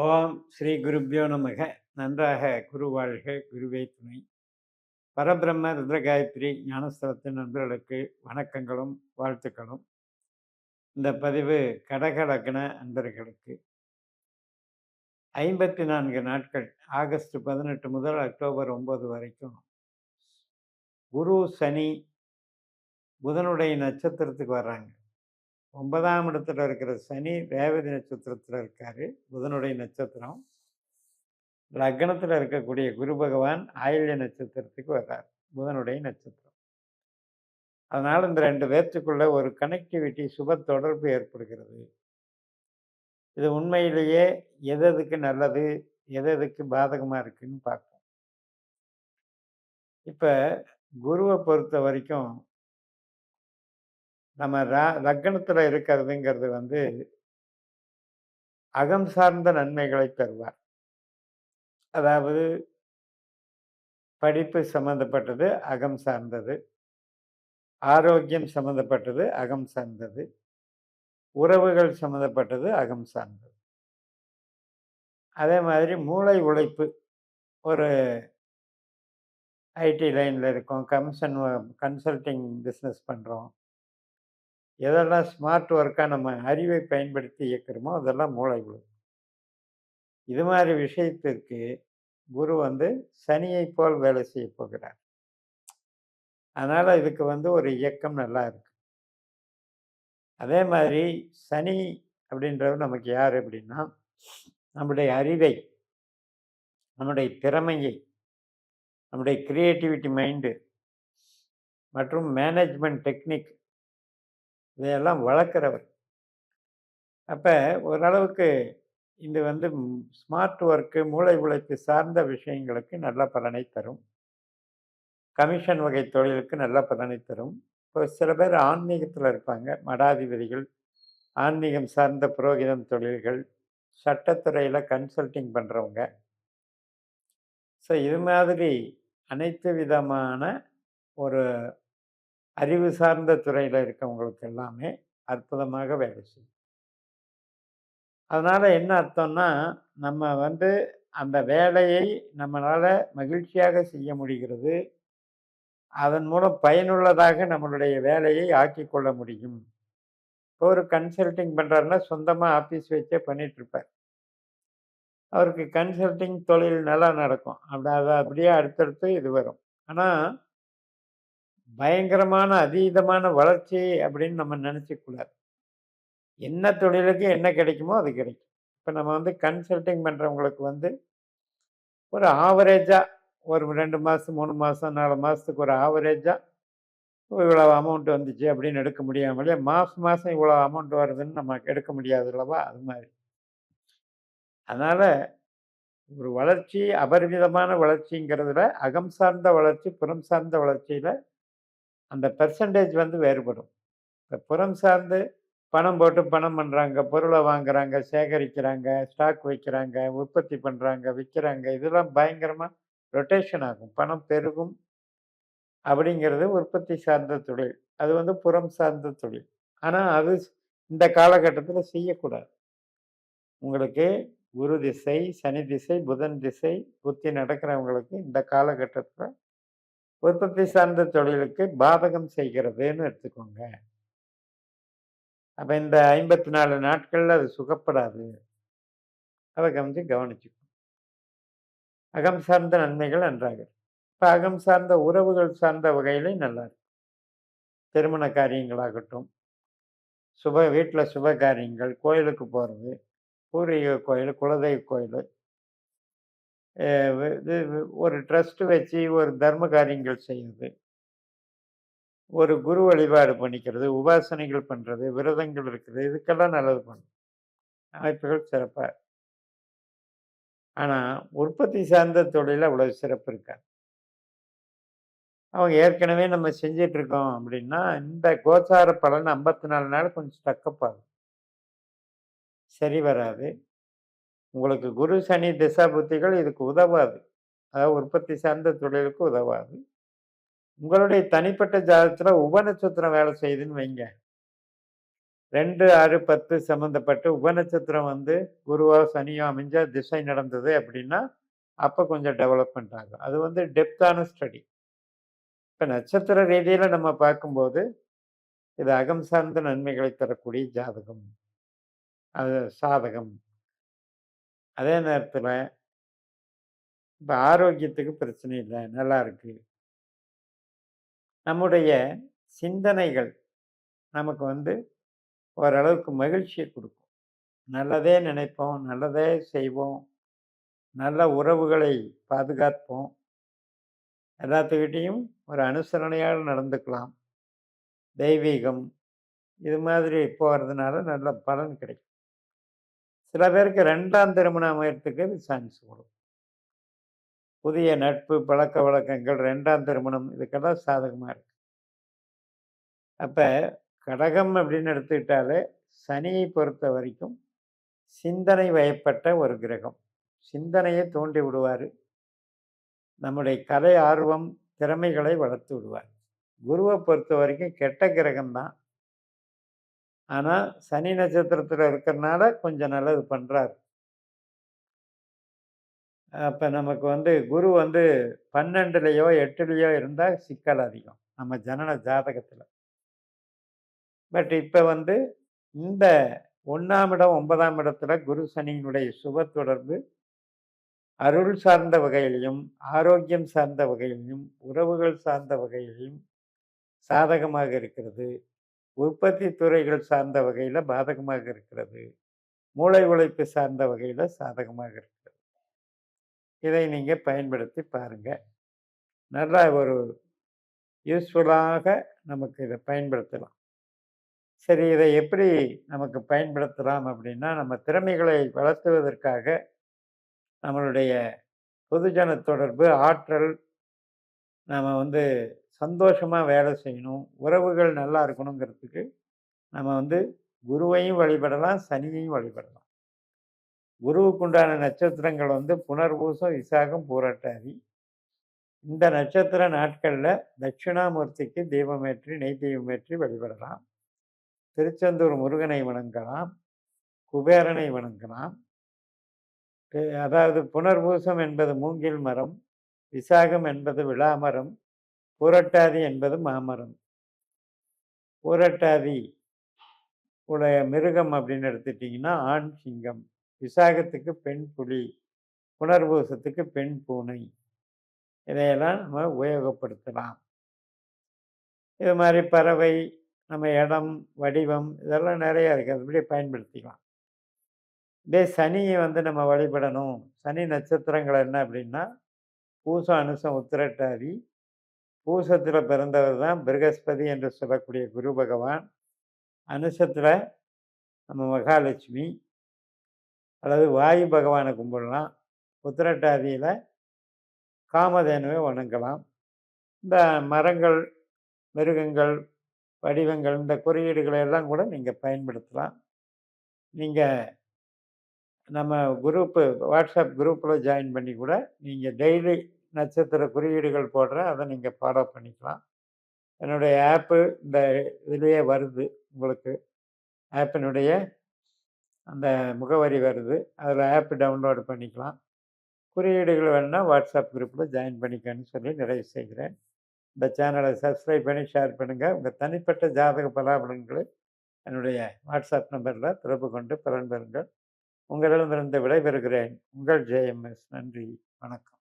ஓம் ஸ்ரீ குருப்யோ நமக. நன்றாக குரு வாழ்க, குருவே துணை. பரபிரம்ம ருத்ரகாயத்ரி ஞானஸ்தலத்தின் நண்பர்களுக்கு வணக்கங்களும் வாழ்த்துக்களும். இந்த பதிவு கடக லக்ன அன்பர்களுக்கு 54 நாட்கள், ஆகஸ்ட் 18 முதல் அக்டோபர் 9 வரைக்கும் குரு சனி புதனுடைய நட்சத்திரத்துக்கு வர்றாங்க. 9ஆம் இடத்துல இருக்கிற சனி ரேவதி நட்சத்திரத்தில் இருக்காரு, புதனுடைய நட்சத்திரம். லக்னத்தில் இருக்கக்கூடிய குரு பகவான் ஆயில்ய நட்சத்திரத்துக்கு வர்றார், புதனுடைய நட்சத்திரம். அதனால் இந்த 2 பேர்த்துக்குள்ள ஒரு கனெக்டிவிட்டி, சுப தொடர்பு ஏற்படுகிறது. இது உண்மையிலேயே எதுக்கு நல்லது, எதுக்கு பாதகமாக இருக்குன்னு பார்ப்போம். இப்போ குருவை பொறுத்த வரைக்கும் நம்ம லக்னத்தில் இருக்கிறதுங்கிறது அகம் சார்ந்த நன்மைகளை தருவார். அதாவது படிப்பு சம்பந்தப்பட்டது அகம் சார்ந்தது, ஆரோக்கியம் சம்பந்தப்பட்டது அகம் சார்ந்தது, உறவுகள் சம்மந்தப்பட்டது அகம் சார்ந்தது. அதே மாதிரி மூளை உழைப்பு, ஒரு ஐடி லைனில் இருக்கோம், கன்சல்டிங் பிஸ்னஸ் பண்ணுறோம், எதெல்லாம் ஸ்மார்ட் ஒர்க்காக நம்ம அறிவை பயன்படுத்தி இயக்கிறோமோ அதெல்லாம் மூளை உழைப்பு. இது மாதிரி விஷயத்திற்கு குரு சனியை போல் வேலை செய்ய போகிறார். அதனால் இதுக்கு ஒரு இயக்கம் நல்லா இருக்கு. அதே மாதிரி சனி அப்படின்றவர் நமக்கு யார் அப்படின்னா, நம்முடைய அறிவை, நம்முடைய திறமையை, நம்முடைய கிரியேட்டிவிட்டி மைண்டு மற்றும் மேனேஜ்மெண்ட் டெக்னிக் இதையெல்லாம் வளர்க்குறவர். அப்போ ஓரளவுக்கு இது ஸ்மார்ட் ஒர்க்கு, மூளை உழைப்பு சார்ந்த விஷயங்களுக்கு நல்ல பலனை தரும். கமிஷன் வகை தொழிலுக்கு நல்ல பலனை தரும். இப்போ சில பேர் ஆன்மீகத்தில் இருப்பாங்க, மடாதிபதிகள், ஆன்மீகம் சார்ந்த புரோகிதம் தொழில்கள், சட்டத்துறையில் கன்சல்டிங் பண்ணுறவங்க. ஸோ இது மாதிரி அனைத்து விதமான ஒரு அறிவு சார்ந்த துறையில் இருக்கவங்களுக்கு எல்லாமே அற்புதமாக வேலை செய்யும். அதனால் என்ன அர்த்தம்னா, நம்ம அந்த வேலையை நம்மளால் மகிழ்ச்சியாக செய்ய முடிகிறது. அதன் மூலம் பயனுள்ளதாக நம்மளுடைய வேலையை ஆக்கி கொள்ள முடியும். இப்போ ஒரு கன்சல்டிங் பண்ணுறாருன்னா சொந்தமாக ஆஃபீஸ் வச்சே பண்ணிகிட்ருப்பார். அவருக்கு கன்சல்டிங் தொழில் நல்லா நடக்கும். அது அப்படியே அடுத்தடுத்து இது வரும். ஆனால் பயங்கரமான அதீதமான வளர்ச்சி அப்படின்னு நம்ம நினச்சிக்கூடாது. என்ன தொழிலுக்கு என்ன கிடைக்குமோ அது கிடைக்கும். இப்போ நம்ம கன்சல்டிங் பண்ணுறவங்களுக்கு ஒரு ஆவரேஜாக ஒரு 2 மாதம், 3 மாதம், 4 மாதத்துக்கு ஒரு ஆவரேஜாக இவ்வளோ அமௌண்ட் வந்துச்சு அப்படின்னு எடுக்க முடியாமலே மாதம் மாதம் இவ்வளோ அமௌண்ட் வருதுன்னு நம்ம எடுக்க முடியாது அல்லவா? அது மாதிரி. அதனால் ஒரு வளர்ச்சி, அபரிமிதமான வளர்ச்சிங்கிறதுல அகம் சார்ந்த வளர்ச்சி, புறம் சார்ந்த வளர்ச்சியில் அந்த பெர்சன்டேஜ் வேறுபடும். இப்போ புறம் சார்ந்து பணம் போட்டு பணம் பண்ணுறாங்க, பொருளை வாங்குறாங்க, சேகரிக்கிறாங்க, ஸ்டாக் வைக்கிறாங்க, உற்பத்தி பண்ணுறாங்க, விற்கிறாங்க, இதெல்லாம் பயங்கரமாக ரொட்டேஷன் ஆகும், பணம் பெருகும். அப்படிங்கிறது உற்பத்தி சார்ந்த தொழில். அது புறம் சார்ந்த தொழில். ஆனால் அது இந்த காலகட்டத்தில் செய்யக்கூடாது. உங்களுக்கு குரு திசை, சனி திசை, புதன் திசை புத்தி நடக்கிறவங்களுக்கு இந்த காலகட்டத்தில் உற்பத்தி சார்ந்த தொழிலுக்கு பாதகம் செய்கிறதுன்னு எடுத்துக்கோங்க. அப்போ இந்த 54 நாட்களில் அது சுகப்படாது. அதை கவனிச்சுக்கணும். அகம் சார்ந்த நன்மைகள் நன்றாக. இப்போ அகம் சார்ந்த உறவுகள் சார்ந்த வகையிலே நல்லா இருக்கு. திருமண காரியங்களாகட்டும், வீட்டில் சுப காரியங்கள், கோயிலுக்கு போகிறது, பூர்வீக கோயில், குலதெய்வ கோயில், இது ஒரு ட்ரஸ்ட் வச்சு ஒரு தர்ம காரியங்கள் செய்கிறது, ஒரு குரு வழிபாடு பண்ணிக்கிறது, உபாசனைகள் பண்ணுறது, விரதங்கள் இருக்குது, இதுக்கெல்லாம் நல்லது பண்ணும். அமைப்புகள் சிறப்பாக. ஆனால் உற்பத்தி சார்ந்த தொழிலில் அவ்வளோ சிறப்பு இருக்காது. அவங்க ஏற்கனவே நம்ம செஞ்சிட்ருக்கோம் அப்படின்னா இந்த கோச்சார பலன் 54 நாள் கொஞ்சம் ஸ்டக்கப் ஆகும், சரி வராது. உங்களுக்கு குரு சனி திசா புத்திகள் இதுக்கு உதவாது. அதாவது உற்பத்தி சார்ந்த தொழிலுக்கு உதவாது. உங்களுடைய தனிப்பட்ட ஜாதகத்தில் உபநட்சத்திரம் வேலை செய்யுதுன்னு வைங்க, 2, 6, 10 சம்மந்தப்பட்டு உபநட்சத்திரம் வந்து குருவோ, சனியோ அமைஞ்சா திசை நடந்தது அப்படின்னா, அப்ப கொஞ்சம் டெவலப்மெண்ட் ஆகும். அது வந்து டெப்த்தான ஸ்டடி. இப்ப நட்சத்திர ரீதியில நம்ம பார்க்கும்போது, இது அகம் சார்ந்த நன்மைகளை தரக்கூடிய ஜாதகம். அது சாதகம். அதே நேரத்துல இப்ப ஆரோக்கியத்துக்கு பிரச்சனை இல்ல. நல்லா இருக்கு. நம்முடைய சிந்தனைகள் நமக்கு வந்து ஓரளவுக்கு மகிழ்ச்சிய குடுக்கும். நல்லதே நினைப்போம், நல்லதே செய்வோம், நல்ல உறவுகளை பாதுகாப்போம். எல்லாத்துக்கிட்டயும் ஒரு அனுசரணையோட நடந்துக்கலாம். தெய்வீகம் இது மாதிரி போறதுனால நல்ல பலன் கிடைக்கும். சில பேருக்கு 2ஆம் திருமணம் அமையறதுக்கு இது சான்ஸ் குடுக்கும். புதிய நட்பு, பழக்கவழக்கங்கள், 2ஆம் திருமணம் இதுக்கெல்லாம் சாதகமா இருக்கு. அப்ப கடகம் அப்படின்னு எடுத்துக்கிட்டாலே, சனியை பொறுத்தவரைக்கும் சிந்தனை வயப்பட்ட ஒரு கிரகம். சிந்தனையை தூண்டி விடுவாரு. நம்முடைய கலை ஆர்வம், திறமைகளை வளர்த்து விடுவார். குருவ பொறுத்தவரைக்கும் கெட்ட கிரகம் தான். ஆனா, சனி நட்சத்திரத்துல இருக்கிறனால கொஞ்சம் நல்லது பண்றாரு. அப்ப நமக்கு வந்து குரு வந்து 12லயோ, 8லயோ இருந்தா சிக்கல் அதிகம். நம்ம ஜனன ஜாதகத்துல. பட் இப்ப வந்து இந்த 1ஆம் இடம், 9ஆம் இடத்துல குரு சனியினுடைய சுப தொடர்பு அருள் சார்ந்த வகையிலும், ஆரோக்கியம் சார்ந்த வகையிலும், உறவுகள் சார்ந்த வகையிலும் சாதகமாக இருக்கிறது. உற்பத்தி துறைகள் சார்ந்த வகையில பாதகமாக இருக்கிறது. மூளை உழைப்பு சார்ந்த வகையில சாதகமாக இருக்கிறது. இதை நீங்க பயன்படுத்தி பாருங்க. நல்லா ஒரு யூஸ்ஃபுல்லாக நமக்கு இத பயன்படுத்தலாம். சரி, இதை எப்படி நமக்கு பயன்படுத்தலாம் அப்படின்னா, நம்ம திறமைகளை வளர்த்துவதற்காக நம்மளுடைய பொதுஜன தொடர்பு, ஆற்றல், நாம வந்து சந்தோஷமா வேலை செய்யணும், உறவுகள் நல்லா இருக்கணுங்கிறதுக்கு நம்ம வந்து குருவையும் வழிபடலாம், சனியையும் வழிபடலாம். குருவுக்குண்டான நட்சத்திரங்கள் வந்து புனர்பூசம், விசாகம், பூரட்டாதி. இந்த நட்சத்திர நாட்கள்ல தட்சிணாமூர்த்திக்கு தீபமேற்றி, நெய் தீபமேற்றி வழிபடலாம். திருச்செந்தூர் முருகனை வணங்கலாம், குபேரனை வணங்கலாம். அதாவது புனர்பூசம் என்பது மூங்கில் மரம், விசாகம் என்பது விளாமரம், பூரட்டாதி என்பது மாமரம். பூரட்டாதி உடைய மிருகம் அப்படின்னு எடுத்துட்டீங்கன்னா ஆண் சிங்கம், விசாகத்துக்கு பெண் புலி, புனர்பூசத்துக்கு பெண் பூனை. இதையெல்லாம் நம்ம உபயோகப்படுத்தலாம். இது மாதிரி பறவை, நம்ம இடம், வடிவம் இதெல்லாம் நிறைய இருக்குது. அது இப்படியே பயன்படுத்திக்கலாம். இதே சனியை வந்து நம்ம வழிபடணும். சனி நட்சத்திரங்கள் என்ன அப்படின்னா, பூசம், அனுசம், உத்திரட்டாதி. பூசத்தில் பிறந்தவர் தான் பிருகஸ்பதி என்று சொல்லக்கூடிய குரு பகவான். அனுசத்தில் நம்ம மகாலட்சுமி அல்லது வாயு பகவானை கும்பிடலாம். உத்திரட்டாதியில் காமதேனுவை வணங்கலாம். இந்த மரங்கள், மிருகங்கள், வடிவங்கள், இந்த குறியீடுகளை எல்லாம் கூட நீங்கள் பயன்படுத்தலாம். நீங்கள் நம்ம குரூப்பு, வாட்ஸ்அப் குரூப்பில் ஜாயின் பண்ணி கூட நீங்கள் டெய்லி நட்சத்திர குறியீடுகள் போடுறேன், அதை நீங்கள் ஃபாலோ பண்ணிக்கலாம். என்னுடைய ஆப்பு இந்த இதுலேயே வருது. உங்களுக்கு ஆப்பினுடைய அந்த முகவரி வருது. அதில் ஆப் டவுன்லோடு பண்ணிக்கலாம். குறியீடுகள் வேணுன்னா வாட்ஸ்அப் குரூப்பில் ஜாயின் பண்ணிக்கன்னு சொல்லி நிறைவு செய்கிறேன். இந்த சேனலை சப்ஸ்கிரைப் பண்ணி ஷேர் பண்ணுங்கள். உங்கள் தனிப்பட்ட ஜாதக பலாபலன்களை என்னுடைய வாட்ஸ்அப் நம்பரில் தொடர்பு கொண்டு பலன் பெறுங்கள். உங்களிடமிருந்து விடைபெறுகிறேன். உங்கள் ஜேஎம்எஸ். நன்றி, வணக்கம்.